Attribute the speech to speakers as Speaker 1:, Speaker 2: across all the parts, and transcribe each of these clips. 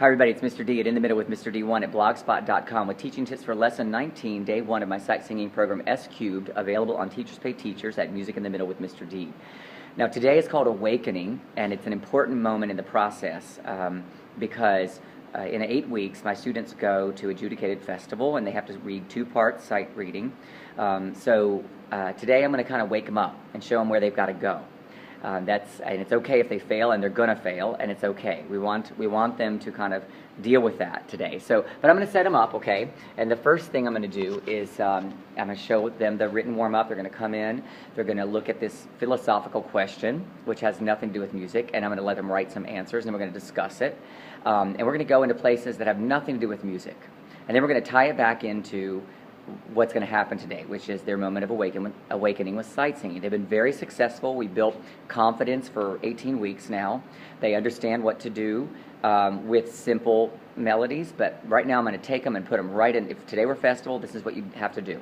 Speaker 1: Hi everybody, it's Mr. D at In the Middle with Mr. D1 at blogspot.com with teaching tips for lesson 19, day 1 of my sight singing program S Cubed, available on Teachers Pay Teachers at Music in the Middle with Mr. D. Now today is called Awakening, and it's an important moment in the process because in 8 weeks my students go to Adjudicated Festival and they have to read 2-part sight reading. Today I'm going to kind of wake them up and show them where they've got to go. And it's okay if they fail, and they're gonna fail, and it's okay. We want them to kind of deal with that today. But I'm gonna set them up, okay? And the first thing I'm gonna do is I'm gonna show them the written warm-up. They're gonna come in. They're gonna look at this philosophical question, which has nothing to do with music, and I'm gonna let them write some answers, and we're gonna discuss it. And we're gonna go into places that have nothing to do with music, and then we're gonna tie it back into what's going to happen today, which is their moment of awakening with sight singing. They've been very successful. We built confidence for 18 weeks now. They understand what to do with simple melodies, but right now I'm going to take them and put them right in. If today were festival, this is what you have to do.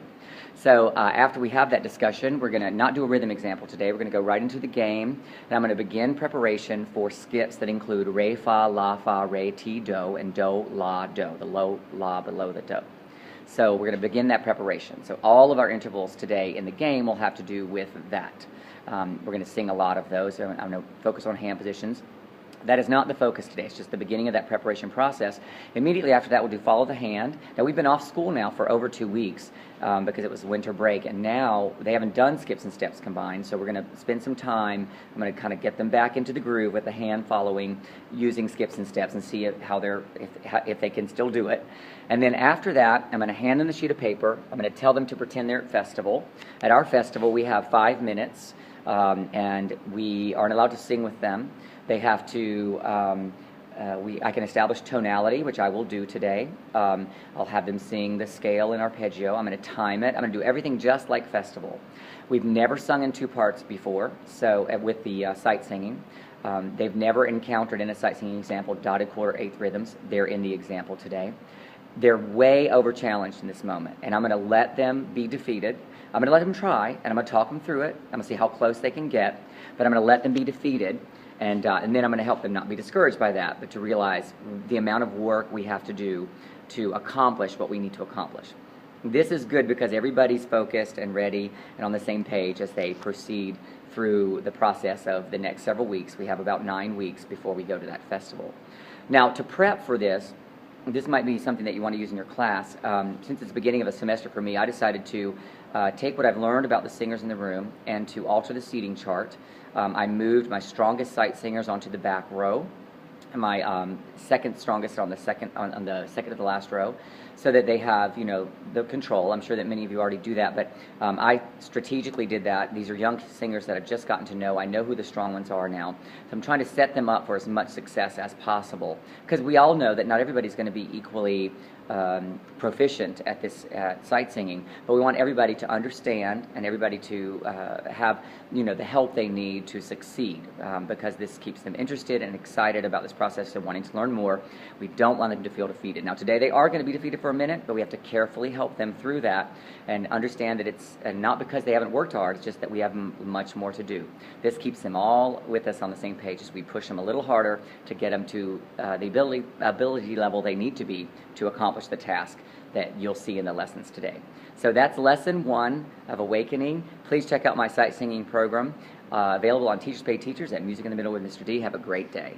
Speaker 1: So after we have that discussion, we're going to not do a rhythm example today. We're going to go right into the game, and I'm going to begin preparation for skips that include re, fa, la, fa, re, ti, do, and do, la, do, the low, la below the do. So we're going to begin that preparation. So all of our intervals today in the game will have to do with that. We're going to sing a lot of those. I'm going to focus on hand positions. That is not the focus today. It's just the beginning of that preparation process. Immediately after that, we'll do follow the hand. Now, we've been off school now for over 2 weeks because it was winter break, and now they haven't done skips and steps combined, so we're going to spend some time. I'm going to kind of get them back into the groove with the hand following, using skips and steps, and see if they can still do it. And then after that, I'm going to hand them the sheet of paper. I'm going to tell them to pretend they're at festival. At our festival, we have 5 minutes, and we aren't allowed to sing with them. They have to, I can establish tonality, which I will do today. I'll have them sing the scale in arpeggio. I'm going to time it. I'm going to do everything just like festival. We've never sung in 2 parts before, so with the sight singing. They've never encountered in a sight singing example dotted quarter eighth rhythms. They're in the example today. They're way over challenged in this moment, and I'm going to let them be defeated. I'm going to let them try, and I'm going to talk them through it. I'm going to see how close they can get, but I'm going to let them be defeated. And then I'm going to help them not be discouraged by that, but to realize the amount of work we have to do to accomplish what we need to accomplish. This is good because everybody's focused and ready and on the same page as they proceed through the process of the next several weeks. We have about 9 weeks before we go to that festival. Now, to prep for this might be something that you want to use in your class. Since it's the beginning of a semester for me, I decided to take what I've learned about the singers in the room and to alter the seating chart. I moved my strongest sight singers onto the back row, and my second strongest on the second to the last row, so that they have, the control. I'm sure that many of you already do that, but I strategically did that. These are young singers that I've just gotten to know. I know who the strong ones are now. So I'm trying to set them up for as much success as possible, because we all know that not everybody's going to be equally proficient at this sight singing, but we want everybody to understand and everybody to have the help they need to succeed, because this keeps them interested and excited about this process and wanting to learn more. We don't want them to feel defeated. Now today they are going to be defeated for a minute, but we have to carefully help them through that and understand that it's not because they haven't worked hard, it's just that we have much more to do. This keeps them all with us on the same page as we push them a little harder to get them to the ability level they need to be to accomplish the task that you'll see in the lessons today. So that's lesson 1 of Awakening. Please check out my sight singing program, available on Teachers Pay Teachers at Music in the Middle with Mr. D. Have a great day.